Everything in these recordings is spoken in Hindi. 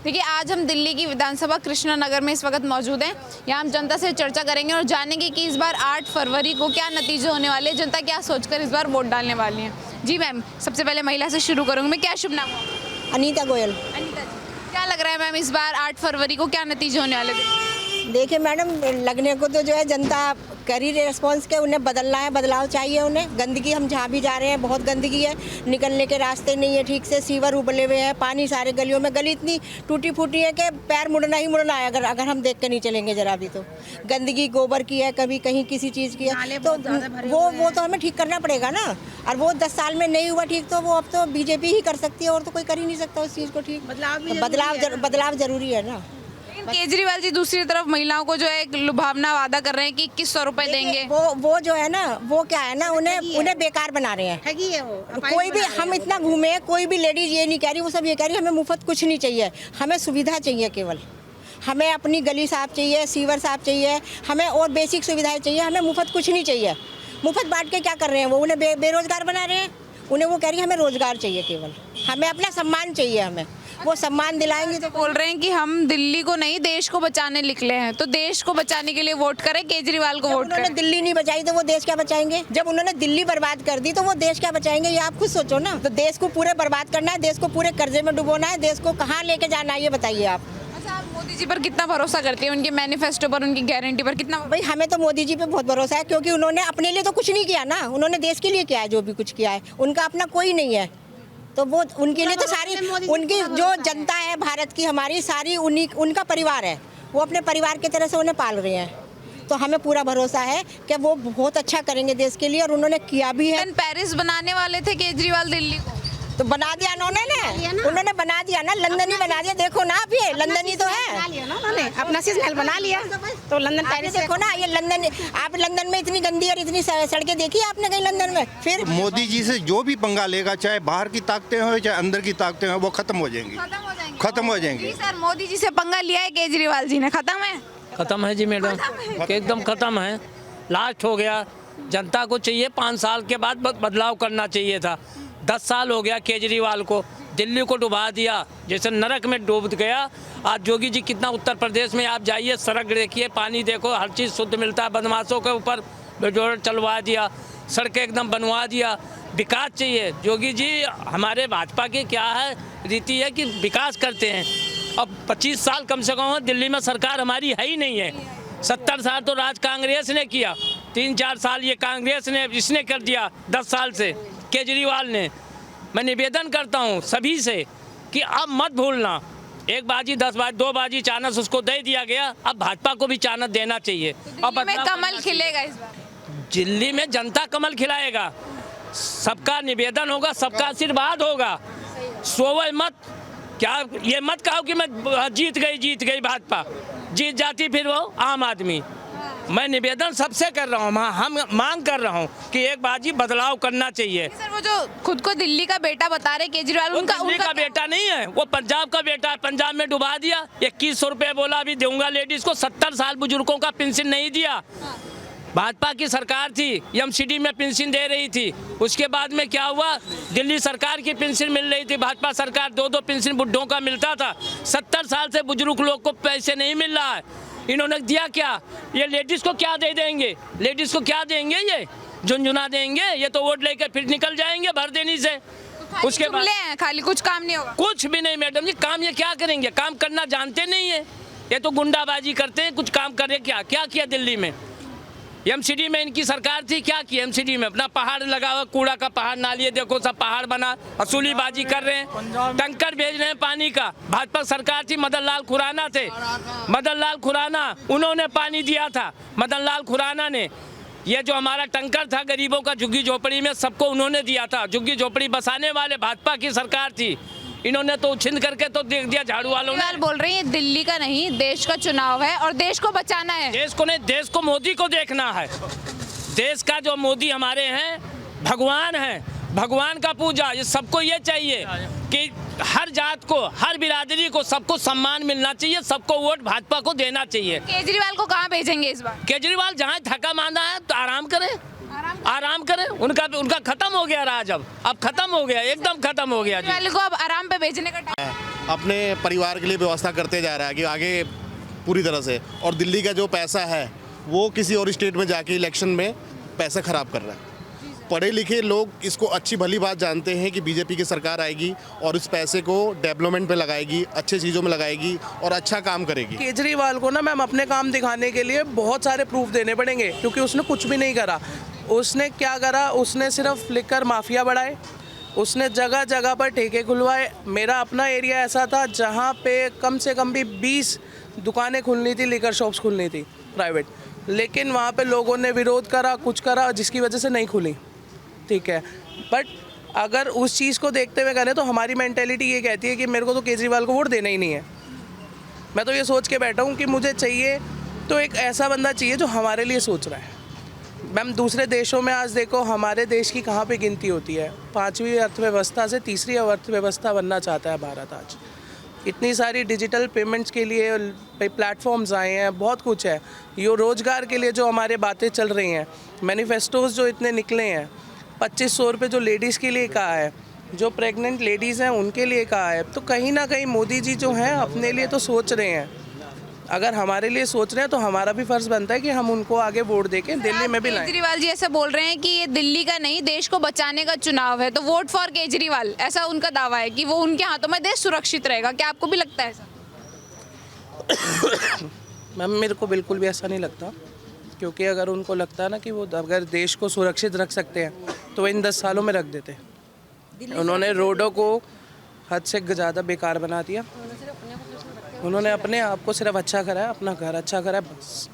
देखिए, आज हम दिल्ली की विधानसभा कृष्णा नगर में इस वक्त मौजूद हैं। यहाँ हम जनता से चर्चा करेंगे और जानेंगे कि इस बार 8 फरवरी को क्या नतीजे होने वाले हैं, जनता क्या सोचकर इस बार वोट डालने वाली है। जी मैम, सबसे पहले महिला से शुरू करूँगी मैं, क्या शुभ नाम है? अनीता गोयल। अनीता जी, क्या लग रहा है मैम इस बार 8 फरवरी को क्या नतीजे होने वाले थे? देखिए मैडम, लगने को तो जो है जनता कर ही रही रिस्पॉन्स के, उन्हें बदलना है, बदलाव चाहिए उन्हें। गंदगी, हम जहाँ भी जा रहे हैं बहुत गंदगी है, निकलने के रास्ते नहीं है ठीक से, सीवर उबले हुए हैं, पानी सारे गलियों में, गली इतनी टूटी फूटी है कि पैर मुड़ना ही मुड़ना है अगर हम देख के नहीं चलेंगे जरा भी। तो गंदगी गोबर की है, कभी कहीं किसी चीज़ की है, तो वो तो हमें ठीक करना पड़ेगा ना। और वो 10 साल में नहीं हुआ ठीक, तो वो अब तो बीजेपी ही कर सकती है, और तो कोई कर ही नहीं सकता उस चीज़ को ठीक। बदलाव जरूरी है ना। केजरीवाल जी दूसरी तरफ महिलाओं को जो है एक लुभावना वादा कर रहे हैं कि 2100 रुपए देंगे। वो जो है ना, वो क्या है ना, उन्हें बेकार बना रहे हैं। ठगी है वो। कोई भी, हम इतना घूमे, कोई भी लेडीज ये नहीं कह रही, वो सब ये कह रही है हमें मुफ्त कुछ नहीं चाहिए, हमें सुविधा चाहिए केवल। हमें अपनी गली साफ चाहिए, सीवर साफ चाहिए, हमें और बेसिक सुविधाएं चाहिए, हमें मुफ्त कुछ नहीं चाहिए। मुफ्त बांट के क्या कर रहे हैं वो, उन्हें बेरोजगार बना रहे हैं। उन्हें वो कह रही है हमें रोजगार चाहिए केवल, हमें अपना सम्मान चाहिए, हमें वो सम्मान दिलाएंगे। तो बोल रहे हैं कि हम दिल्ली को नहीं देश को बचाने निकले हैं, तो देश को बचाने के लिए वोट करें, केजरीवाल को वोट करें। उन्होंने दिल्ली नहीं बचाई तो वो देश क्या बचाएंगे? जब उन्होंने दिल्ली बर्बाद कर दी तो वो देश क्या बचाएंगे, ये आप खुद सोचो ना। तो देश को पूरे बर्बाद करना है, देश को पूरे कर्जे में डुबोना है, देश को कहाँ लेके जाना है, ये बताइए आप। अच्छा, आप मोदी जी पर कितना भरोसा करते हैं, उनके मैनिफेस्टो पर, उनकी गारंटी पर कितना? भाई, हमें तो मोदी जी पे बहुत भरोसा है, क्योंकि उन्होंने अपने लिए तो कुछ नहीं किया ना, उन्होंने देश के लिए किया है जो भी कुछ किया है, उनका अपना कोई नहीं है। तो वो उनके लिए तो सारी उनकी जो जनता है भारत की, हमारी सारी उनका परिवार है, वो अपने परिवार की तरह से उन्हें पाल रहे हैं। तो हमें पूरा भरोसा है कि वो बहुत अच्छा करेंगे देश के लिए, और उन्होंने किया भी है। पेरिस बनाने वाले थे केजरीवाल दिल्ली को, तो बना दिया उन्होंने बना दिया ना, लंदन ही बना दिया। देखो ना, आप ये लंदन ही तो है, उन्होंने अपना सीजनल बना लिया। तो लंदन पेरिस देखो ना, ये लंदन, आप लंदन में इतनी गंदी और इतनी सड़कें देखी आपने कहीं लंदन में? फिर मोदी जी से जो भी पंगा लेगा, चाहे बाहर की ताकतें हो चाहे अंदर की ताकतें हो, वो खत्म हो जाएंगी, खत्म हो जाएंगी। सर, मोदी जी से पंगा लिया है केजरीवाल जी ने, खत्म है? खत्म है जी मैडम, एकदम खत्म है, लास्ट हो गया। जनता को चाहिए 5 साल के बाद बदलाव करना चाहिए था। 10 साल हो गया केजरीवाल को, दिल्ली को डुबा दिया, जैसे नरक में डूब गया। आज योगी जी कितना, उत्तर प्रदेश में आप जाइए, सड़क देखिए, पानी देखो, हर चीज़ शुद्ध मिलता है। बदमाशों के ऊपर बेजोड़ चलवा दिया, सड़कें एकदम बनवा दिया। विकास चाहिए, योगी जी हमारे भाजपा की क्या है रीति है कि विकास करते हैं। अब 25 साल कम से कम दिल्ली में सरकार हमारी है ही नहीं है। 70 साल तो राज कांग्रेस ने किया, 3-4 साल ये कांग्रेस ने इसने कर दिया, 10 साल से केजरीवाल ने। मैं निवेदन करता हूँ सभी से कि अब मत भूलना, एक बाजी 10 बाजी 2 बाजी चानस उसको दे दिया गया, अब भाजपा को भी चानस देना चाहिए। अब में कमल खिलेगा इस बार, दिल्ली में जनता कमल खिलाएगा, सबका निवेदन होगा, सबका आशीर्वाद होगा। सोवे मत, क्या ये मत कहो कि मैं जीत गई भाजपा, जीत जाती फिर वो आम आदमी। मैं निवेदन सबसे कर रहा हूँ, हम मांग कर रहा हूँ कि एक बाजी बदलाव करना चाहिए। सर, वो जो खुद को दिल्ली का बेटा बता रहे केजरीवाल, उनका बेटा नहीं है, वो पंजाब का बेटा है, पंजाब में डुबा दिया। 2100 रुपये बोला अभी दूंगा लेडीज को, 70 साल बुजुर्गों का पेंशन नहीं दिया। भाजपा की सरकार थी, एमसीडी में पेंशन दे रही थी, उसके बाद में क्या हुआ, दिल्ली सरकार की पेंशन मिल रही थी, भाजपा सरकार 2-2 पेंशन बुढ़ों का मिलता था। 70 साल से बुजुर्ग लोग को पैसे नहीं मिल रहा है। इन्होंने दिया क्या? ये लेडीज को क्या दे देंगे? लेडीज को क्या देंगे? ये झुनझुना देंगे, ये तो वोट लेकर फिर निकल जाएंगे भर देने से। तो उसके बाद खाली कुछ काम नहीं होगा, कुछ भी नहीं मैडम जी, काम ये क्या करेंगे? काम करना जानते नहीं है, ये तो गुंडाबाजी करते हैं। कुछ काम करे क्या किया दिल्ली में? एमसीडी में इनकी सरकार थी, क्या किया एमसीडी में? अपना पहाड़ लगा हुआ, कूड़ा का पहाड़, नालिए देखो सब पहाड़ बना, असूलीबाजी कर रहे हैं, टंकर भेज रहे हैं पानी का। भाजपा सरकार थी, मदन लाल खुराना थे, मदन लाल खुराना, उन्होंने पानी दिया था, मदन लाल खुराना ने। ये जो हमारा टंकर था गरीबों का झुग्गी झोपड़ी में, सबको उन्होंने दिया था। झुग्गी झोपड़ी बसाने वाले भाजपा की सरकार थी, इन्होंने तो उछिन करके तो देख दिया झाड़ू वालों ने। बोल रही है दिल्ली का नहीं, देश का चुनाव है और देश को बचाना है। देश को नहीं, देश को मोदी को देखना है। देश का जो मोदी हमारे हैं, भगवान हैं, भगवान का पूजा, ये सबको ये चाहिए कि हर जात को, हर बिरादरी को, सबको सम्मान मिलना चाहिए, सबको वोट भाजपा को देना चाहिए। केजरीवाल को कहाँ भेजेंगे इस बार? केजरीवाल जहाँ थका मांदा है तो आराम करे, उनका खत्म हो गया राज, अब खत्म हो गया, एकदम खत्म हो गया जी। केजरीवाल को अब आराम पे भेजने का टाइम अपने परिवार के लिए व्यवस्था करते जा रहा है कि आगे पूरी तरह से, और दिल्ली का जो पैसा है वो किसी और स्टेट में जाके इलेक्शन में पैसा ख़राब कर रहा है। पढ़े लिखे लोग इसको अच्छी भली बात जानते हैं कि बीजेपी की सरकार आएगी और इस पैसे को डेवलपमेंट पे लगाएगी, अच्छी चीज़ों में लगाएगी और अच्छा काम करेगी। केजरीवाल को ना मैम अपने काम दिखाने के लिए बहुत सारे प्रूफ देने पड़ेंगे, क्योंकि उसने कुछ भी नहीं करा। उसने क्या करा, उसने सिर्फ लिकर माफिया बढ़ाए, उसने जगह जगह पर ठेके खुलवाए। मेरा अपना एरिया ऐसा था जहाँ पे कम से कम भी 20 दुकानें खुलनी थी, लिकर शॉप्स खुलनी थी प्राइवेट, लेकिन वहाँ पे लोगों ने विरोध करा, कुछ करा, जिसकी वजह से नहीं खुली। ठीक है, बट अगर उस चीज़ को देखते हुए करें तो हमारी मेंटेलिटी ये कहती है कि मेरे को तो केजरीवाल को वोट देना ही नहीं है। मैं तो ये सोच के बैठा हूँ कि मुझे चाहिए तो एक ऐसा बंदा चाहिए जो हमारे लिए सोच रहा है। मैम दूसरे देशों में आज देखो हमारे देश की कहाँ पे गिनती होती है, 5वीं अर्थव्यवस्था से 3री अर्थव्यवस्था बनना चाहता है भारत आज। इतनी सारी डिजिटल पेमेंट्स के लिए प्लेटफॉर्म्स आए हैं, बहुत कुछ है। ये रोज़गार के लिए जो हमारे बातें चल रही हैं, मैनिफेस्टोज जो इतने निकले हैं, 2500 रुपये जो लेडीज़ के लिए कहा है, जो प्रेग्नेंट लेडीज़ हैं उनके लिए कहा है, तो कहीं ना कहीं मोदी जी जो हैं अपने लिए तो सोच रहे हैं। अगर हमारे लिए सोच रहे हैं तो हमारा भी फ़र्ज़ बनता है कि हम उनको आगे वोट देके दिल्ली में भी लाएं। केजरीवाल जी ऐसा बोल रहे हैं कि ये दिल्ली का नहीं, देश को बचाने का चुनाव है, तो वोट फॉर केजरीवाल, ऐसा उनका दावा है कि वो उनके हाथों में देश सुरक्षित रहेगा। क्या आपको भी लगता है ऐसा? मैम मेरे को बिल्कुल भी ऐसा नहीं लगता, क्योंकि अगर उनको लगता है ना कि वो अगर देश को सुरक्षित रख सकते हैं तो वो इन 10 सालों में रख देते। उन्होंने रोडों को हद से ज़्यादा बेकार बना दिया। उन्होंने अपने आप को सिर्फ अच्छा करा है, अपना घर अच्छा करा है, बस।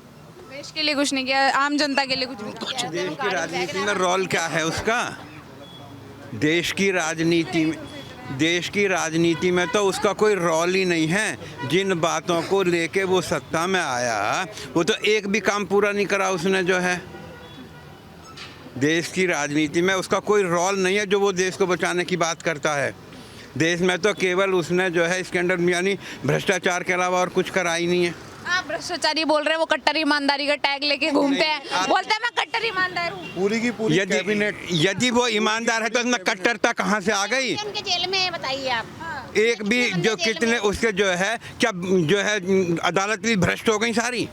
देश के लिए कुछ नहीं किया, आम जनता के लिए कुछ भी किया। देश की राजनीति में रोल क्या है उसका? देश की राजनीति में तो उसका कोई रोल ही नहीं है। जिन बातों को लेके वो सत्ता में आया, वो तो एक भी काम पूरा नहीं करा उसने। जो है देश की राजनीति में उसका कोई रोल नहीं है जो वो देश को बचाने की बात करता है। देश में तो केवल उसने जो है स्कैंडल यानी भ्रष्टाचार के अलावा और कुछ करा ही नहीं है। आप भ्रष्टाचारी बोल रहे हैं, वो कट्टर ईमानदारी का टैग लेके घूमते हैं, बोलते हैं मैं कट्टर ईमानदार हूँ। पूरी की पूरी कैबिनेट यदि वो ईमानदार है तो उसमें कट्टरता कहाँ से आ गई? उनके जेल में बताइए आप। एक भी जो कितने उसके जो है क्या जो है अदालत भी भ्रष्ट हो गई सारी।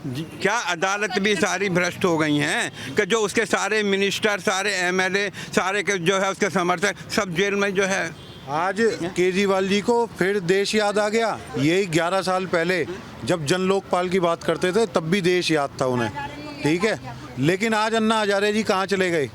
क्या अदालत भी सारी भ्रष्ट हो गई हैं कि जो उसके सारे मिनिस्टर, सारे एमएलए, सारे के जो है उसके समर्थक सब जेल में जो है। आज केजरीवाल जी को फिर देश याद आ गया। यही 11 साल पहले जब जन लोकपाल की बात करते थे तब भी देश याद था उन्हें, ठीक है। लेकिन आज अन्ना हजारे जी कहाँ चले गए?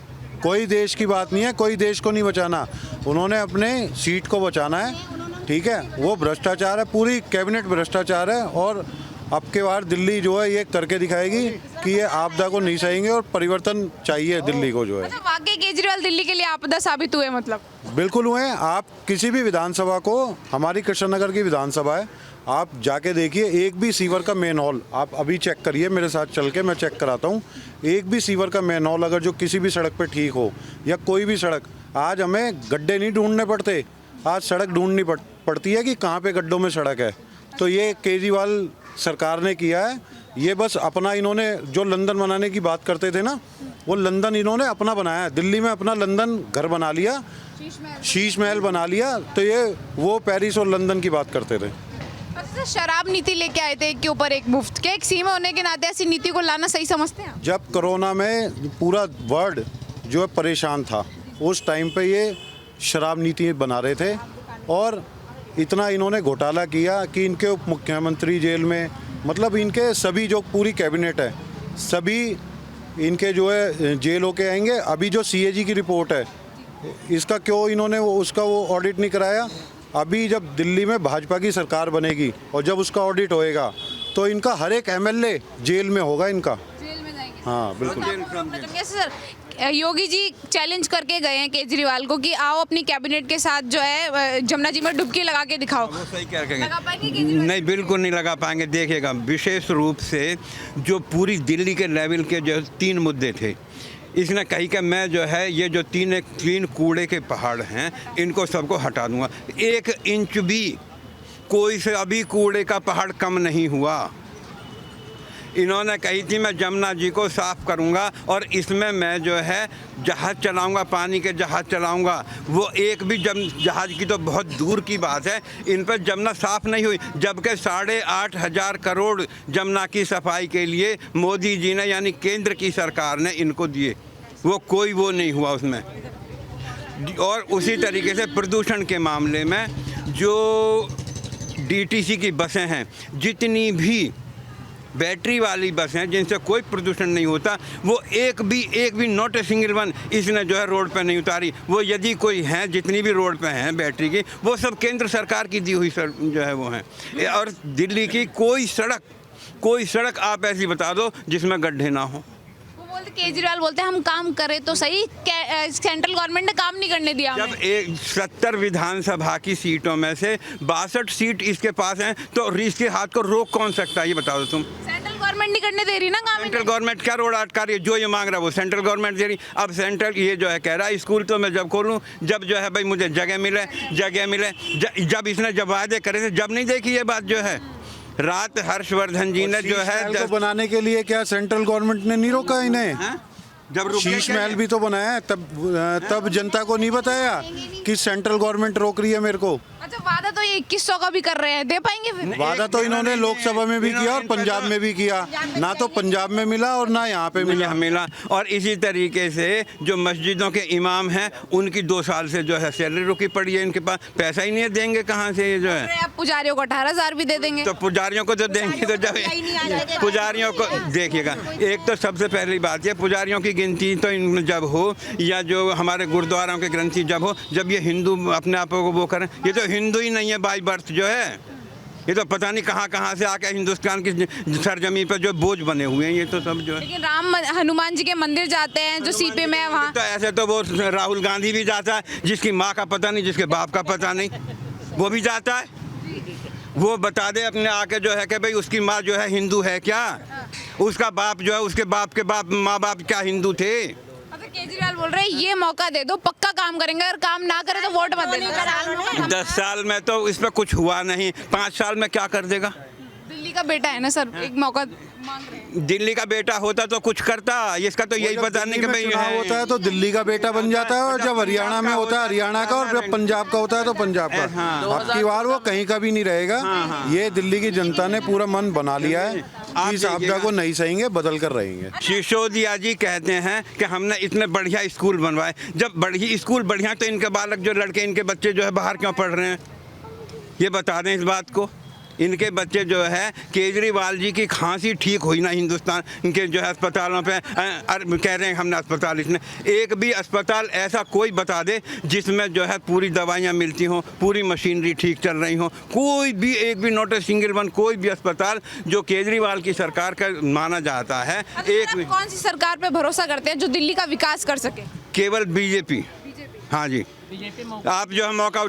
कोई देश की बात नहीं है, कोई देश को नहीं बचाना, उन्होंने अपने सीट को बचाना है, ठीक है। वो भ्रष्टाचार है, पूरी कैबिनेट भ्रष्टाचार है। और अब के बार दिल्ली जो है ये करके दिखाएगी कि ये आपदा को नहीं सहेंगे और परिवर्तन चाहिए दिल्ली को जो है। अच्छा, वाकई केजरीवाल दिल्ली के लिए आपदा साबित हुए? मतलब बिल्कुल हुए। आप किसी भी विधानसभा को, हमारी कृष्णनगर की विधानसभा है, आप जाके देखिए, एक भी सीवर का मेन हॉल आप अभी चेक करिए, मेरे साथ चल के मैं चेक कराता हूँ। एक भी सीवर का मेन हॉल अगर जो किसी भी सड़क पे ठीक हो, या कोई भी सड़क, आज हमें गड्ढे नहीं ढूंढने पड़ते, आज सड़क ढूंढनी पड़ती है कि कहाँ पे गड्ढों में सड़क है। तो ये केजरीवाल सरकार ने किया है। ये बस अपना इन्होंने जो लंदन बनाने की बात करते थे ना, वो लंदन इन्होंने अपना बनाया है। दिल्ली में अपना लंदन घर बना लिया, शीश महल बना लिया। तो ये वो पेरिस और लंदन की बात करते थे। अच्छा, शराब नीति लेके आए थे एक के ऊपर एक मुफ्त, क्या एक सीमा होने के नाते ऐसी नीति को लाना सही समझते हैं? जब कोरोना में पूरा वर्ल्ड जो है परेशान था, उस टाइम पे ये शराब नीति बना रहे थे। और इतना इन्होंने घोटाला किया कि इनके उप मुख्यमंत्री जेल में, मतलब इनके सभी जो पूरी कैबिनेट है सभी इनके जो है जेल होके आएंगे। अभी जो सीएजी की रिपोर्ट है, इसका क्यों इन्होंने उसका वो ऑडिट नहीं कराया? अभी जब दिल्ली में भाजपा की सरकार बनेगी और जब उसका ऑडिट होएगा तो इनका हर एक एमएलए जेल में होगा, इनका जेल में जाएंगे। हाँ बिल्कुल। कैसे सर, योगी जी चैलेंज करके गए हैं केजरीवाल को कि आओ अपनी कैबिनेट के साथ जो है जमुना जी में डुबकी लगा के दिखाओ। वो सही कह रहे लगा पाएंगे हैं। केजरीवाल? नहीं, बिल्कुल नहीं लगा पाएंगे। देखिएगा, विशेष रूप से जो पूरी दिल्ली के लेवल के जो 3 मुद्दे थे, इसने कही कि मैं जो है ये जो 3 कूड़े के पहाड़ हैं इनको सबको हटा दूंगा। 1 इंच भी कोई से अभी कूड़े का पहाड़ कम नहीं हुआ। इन्होंने कही थी मैं जमुना जी को साफ़ करूंगा और इसमें मैं जो है जहाज़ चलाऊंगा, पानी के जहाज़ चलाऊंगा। वो एक भी जहाज़ की तो बहुत दूर की बात है, इन पर जमुना साफ़ नहीं हुई, जबकि 8,500 करोड़ जमुना की सफाई के लिए मोदी जी ने यानी केंद्र की सरकार ने इनको दिए, वो कोई वो नहीं हुआ उसमें। और उसी तरीके से प्रदूषण के मामले में जो DTC की बसें हैं, जितनी भी बैटरी वाली बस हैं जिनसे कोई प्रदूषण नहीं होता, वो एक भी नॉट ए सिंगल वन इसने जो है रोड पे नहीं उतारी। वो यदि कोई हैं, जितनी भी रोड पे हैं बैटरी की, वो सब केंद्र सरकार की दी हुई जो है वो हैं। और दिल्ली की कोई सड़क आप ऐसी बता दो जिसमें गड्ढे ना हो। केजरीवाल बोलते हैं हम काम करें तो सही, सेंट्रल गवर्नमेंट ने काम नहीं करने दिया जब 70 विधानसभा की सीटों में से 62 सीट इसके पास हैं, तो इसके हाथ को रोक कौन सकता है, ये बताओ तुम। सेंट्रल गवर्नमेंट नहीं करने दे रही ना काम। सेंट्रल गवर्नमेंट क्या रोड अटका रही है, जो ये मांग रहा है वो सेंट्रल गवर्नमेंट दे रही। अब सेंट्रल ये जो है कह रहा है स्कूल तो मैं जब खोलूँ जब जो है भाई मुझे जगह मिले, जब इसने जब वादे करे थे, जब नहीं देखी ये बात जो है। रात हर्षवर्धन जी ने जो है बनाने के लिए क्या सेंट्रल गवर्नमेंट ने नहीं रोका इन्हें? जब शीश महल भी तो बनाया है, तब जनता को नहीं बताया कि सेंट्रल गवर्नमेंट रोक रही है मेरे को। अच्छा, वादा तो ये 2100 का भी कर रहे हैं, दे पाएंगे फिर? वादा तो इन्होंने लोकसभा में भी किया और पंजाब में भी किया, ना तो पंजाब में मिला और ना यहाँ पे मिला। और इसी तरीके से जो मस्जिदों के इमाम हैं उनकी 2 साल से जो है सैलरी रुकी पड़ी है, इनके पास पैसा ही नहीं है, देंगे कहाँ से ये जो है। आप पुजारियों को 18,000 भी दे देंगे तो पुजारियों को तो देंगे, तो जब पुजारियों को देखिएगा, एक तो सबसे पहली बात है पुजारियों की गिनती तो इनमें जब हो, या जो हमारे गुरुद्वारों की ग्रंथी जब हो, जब ये हिंदू अपने आप को वो करें, ये तो हिंदू ही नहीं है बाई बर्थ जो है, ये तो पता नहीं कहाँ से आके हिंदुस्तान की सरजमी पर जो बोझ बने हुए हैं ये तो सब जो है। लेकिन हनुमान जी के मंदिर जाते हैं जो सीपी में है वहाँ, तो ऐसे तो वो राहुल गांधी भी जाता है, जिसकी माँ का पता नहीं, जिसके बाप का पता नहीं, वो भी जाता है। वो बता दे अपने आके जो है कि भाई उसकी माँ जो है हिंदू है क्या, उसका बाप जो है, उसके बाप के माँ बाप क्या हिंदू थे। केजरीवाल बोल रहे हैं ये मौका दे दो, पक्का काम करेंगे, अगर काम ना करे तो वोट मत देना। 10 साल में तो इस पर कुछ हुआ नहीं, 5 साल में क्या कर देगा। दिल्ली का बेटा है ना सर, एक मौका मांग रहे हैं। दिल्ली का बेटा होता तो कुछ करता, इसका तो यही पता नहीं कि भाई चुनाव होता है तो दिल्ली का बेटा बन जाता है, और जब हरियाणा में होता है हरियाणा का, और जब पंजाब का होता है तो पंजाब का। अब की बार वो कहीं का भी नहीं रहेगा। ये दिल्ली की जनता ने पूरा मन बना लिया है, इस आपदा को नहीं सहेंगे, बदल कर रहेंगे। सिसोदिया जी कहते हैं कि हमने इतने बढ़िया स्कूल बनवाए, जब स्कूल बढ़िया तो इनके बालक जो लड़के, इनके बच्चे जो है बाहर क्यों पढ़ रहे हैं, ये बता दें इस बात को। इनके बच्चे जो है, केजरीवाल जी की खांसी ठीक हुई ना हिंदुस्तान के जो है अस्पतालों पे कह रहे हैं हमने अस्पताल, इसने एक भी अस्पताल ऐसा कोई बता दे जिसमें जो है पूरी दवाइयाँ मिलती हों, पूरी मशीनरी ठीक चल रही हों, कोई भी एक भी नॉट ए सिंगल वन, कोई भी अस्पताल जो केजरीवाल की सरकार का माना जाता है। एक भी। कौन सी सरकार पे भरोसा करते हैं जो दिल्ली का विकास कर सके? केवल बीजेपी। हाँ जी, आप जो है मौका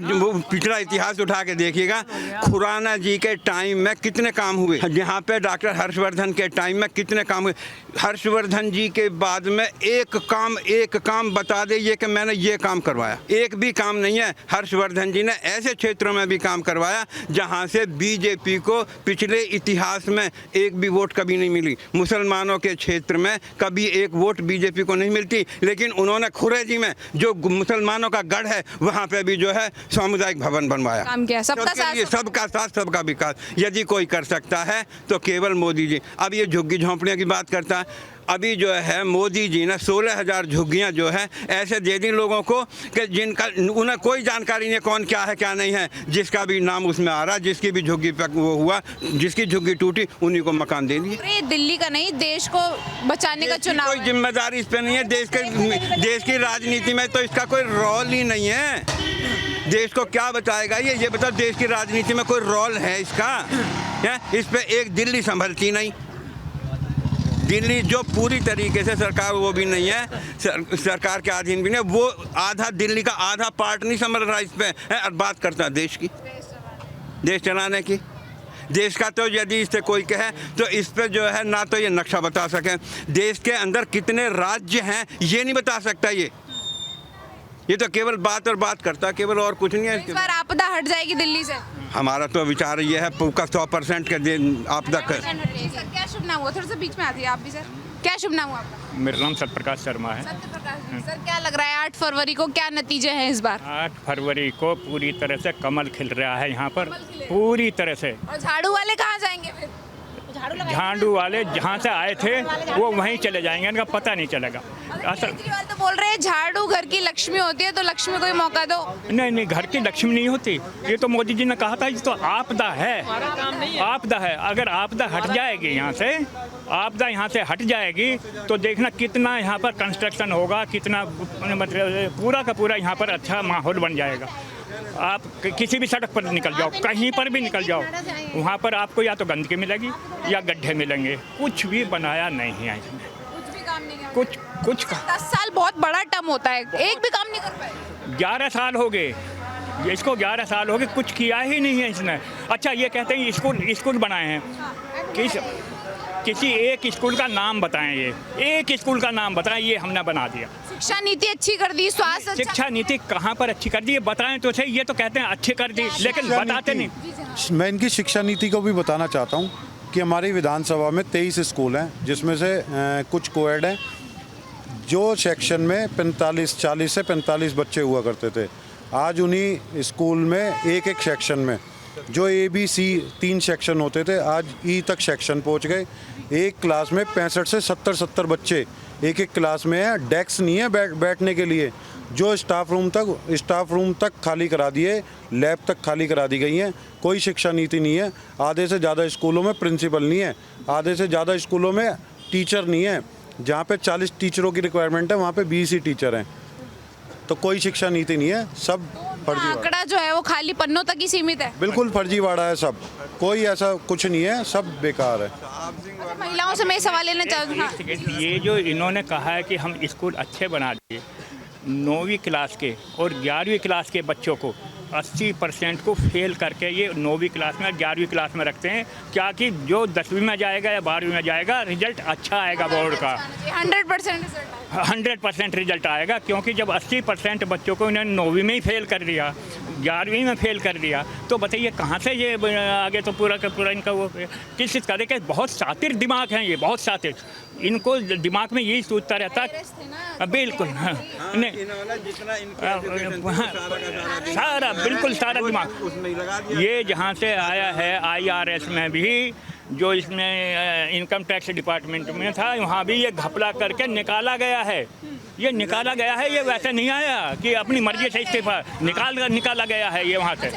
पिछला इतिहास उठा के देखिएगा, खुराना जी के टाइम में कितने काम हुए, यहाँ पे डॉक्टर हर्षवर्धन के टाइम में कितने काम हुए। हर्षवर्धन जी के बाद में एक काम बता दे ये कि मैंने ये काम करवाया, एक भी काम नहीं है। हर्षवर्धन जी ने ऐसे क्षेत्रों में भी काम करवाया जहाँ से बीजेपी को पिछले इतिहास में एक भी वोट कभी नहीं मिली। मुसलमानों के क्षेत्र में कभी एक वोट बीजेपी को नहीं मिलती, लेकिन उन्होंने खुरे जी में जो मुसलमानों का गढ़ है वहाँ पे भी जो है सामुदायिक भवन बनवाया। काम किया, सबका साथ सबका विकास यदि कोई कर सकता है तो केवल मोदी जी। अब ये झुग्गी झोंपड़ियों की बात करता है, अभी जो है मोदी जी ने 16,000 झुग्गियाँ जो है ऐसे दे दी लोगों को कि जिनका उन्हें कोई जानकारी नहीं कौन क्या है क्या नहीं है, जिसका भी नाम उसमें आ रहा, जिसकी भी झुग्गी पे वो हुआ, जिसकी झुग्गी टूटी उन्हीं को मकान दे दिए। दिल्ली का नहीं, देश को बचाने का चुनाव, कोई जिम्मेदारी इस पे नहीं है। देश की राजनीति में तो इसका कोई रोल ही नहीं है। देश को क्या बचाएगा ये बताओ, देश की राजनीति में कोई रोल है इसका? इस पे एक दिल्ली संभलती नहीं। दिल्ली जो पूरी तरीके से सरकार वो भी नहीं है, सरकार के अधीन भी नहीं, वो आधा दिल्ली का आधा पार्ट नहीं संभल रहा इस पे है। और बात करता है देश की, देश चलाने की, देश का तो यदि इससे कोई कहे तो इस पे जो है ना तो ये नक्शा बता सके, देश के अंदर कितने राज्य हैं ये नहीं बता सकता। ये तो केवल बात और बात करता, केवल और कुछ नहीं है। इस बार आपदा हट जाएगी दिल्ली से? हमारा तो विचार ये है पूका 100% के दिन आपदा कर। सर क्या शुभ नाम हुआ, थोड़ा सा बीच में आती है आप भी सर, क्या शुभ नाम हुआ आपका? मेरा नाम सत्यप्रकाश शर्मा है। सत्यप्रकाश जी, सर क्या लग रहा है 8 फरवरी को क्या नतीजे हैं इस बार? 8 फरवरी को पूरी तरह से कमल खिल रहा है यहाँ पर, पूरी तरह से। और झाड़ू वाले कहाँ जाएंगे फिर? झाड़ू वाले जहाँ से आए थे वो वहीं चले जाएंगे, इनका पता नहीं चलेगा। असल केजरीवाल तो बोल रहे हैं झाड़ू घर की लक्ष्मी होती है, तो लक्ष्मी को ही मौका दो। नहीं, घर की लक्ष्मी नहीं होती, ये तो मोदी जी ने कहा था, ये तो आपदा है, आपदा है। अगर आपदा हट जाएगी यहाँ से, आपदा यहाँ से हट जाएगी तो देखना कितना यहाँ पर कंस्ट्रक्शन होगा, कितना मतलब पूरा का पूरा यहाँ पर अच्छा माहौल बन जाएगा। आप किसी भी सड़क पर निकल जाओ, कहीं पर भी निकल जाओ, वहाँ पर आपको या तो गंदगी मिलेगी या गड्ढे मिलेंगे, कुछ भी बनाया नहीं है इसमें, कुछ भी काम नहीं किया। कुछ 10 साल बहुत बड़ा टर्म होता है, एक भी काम नहीं कर पाए। 11 साल हो गए इसको, 11 साल हो गए, कुछ किया ही नहीं है इसने। अच्छा ये कहते हैं स्कूल बनाए हैं, किसी एक स्कूल का नाम बताएं, ये एक स्कूल का नाम बताएं, ये हमने बना दिया। शिक्षा नीति अच्छी कर दी, स्वास्थ्य अच्छा शिक्षा नीति कहाँ पर अच्छी कर दी, ये बताएं तो सही। ये तो कहते हैं अच्छी कर दी, लेकिन बताते नहीं। मैं इनकी शिक्षा नीति को भी बताना चाहता हूँ कि हमारी विधानसभा में 23 स्कूल हैं, जिसमें से कुछ कोएड हैं। जो सेक्शन में 40 से 45 बच्चे हुआ करते थे, आज उन्हीं स्कूल में एक सेक्शन में जो ABC 3 सेक्शन होते थे, आज E तक सेक्शन पहुंच गए। एक क्लास में 65 से 70 बच्चे एक क्लास में है। डेस्क नहीं है बैठने के लिए, जो स्टाफ रूम तक खाली करा दिए, लैब तक खाली करा दी गई हैं। कोई शिक्षा नीति नहीं है। आधे से ज़्यादा स्कूलों में प्रिंसिपल नहीं है, आधे से ज़्यादा स्कूलों में टीचर नहीं है। जहाँ पे 40 टीचरों की रिक्वायरमेंट है, वहाँ पे 20 ही टीचर हैं। तो कोई शिक्षा नीति नहीं है, सब फर्जी। आंकड़ा जो है वो खाली पन्नों तक ही सीमित है, बिल्कुल फर्जीवाड़ा है सब, कोई ऐसा कुछ नहीं है, सब बेकार है। महिलाओं से मैं सवाल लेना चाहूँगा। ये जो इन्होंने कहा है कि हम स्कूल अच्छे बना दिए, 9वीं क्लास के और 11वीं क्लास के बच्चों को 80% को फेल करके ये 9वीं क्लास में 11वीं क्लास में रखते हैं। क्या कि जो 10वीं में जाएगा या 12वीं में जाएगा, रिजल्ट अच्छा आएगा बोर्ड का, 100% रिजल्ट आएगा। क्योंकि जब 80% बच्चों को इन्होंने 9वीं में ही फेल कर दिया, 11वीं में फेल कर दिया, तो बताइए कहाँ से ये आगे तो पूरा का पूरा इनका वो किस तरह के बहुत शातिर दिमाग हैं ये, बहुत शातिर। इनको दिमाग में यही सोचता रहता, बिल्कुल सारा बिल्कुल सारा दिमाग ये जहाँ से आया है। IRS में भी जो इसमें इनकम टैक्स डिपार्टमेंट में था, वहाँ भी ये घपला करके निकाला गया है। ये निकाला गया है, ये वैसे नहीं आया कि अपनी मर्जी से इस्तीफा निकाला गया है ये वहाँ से।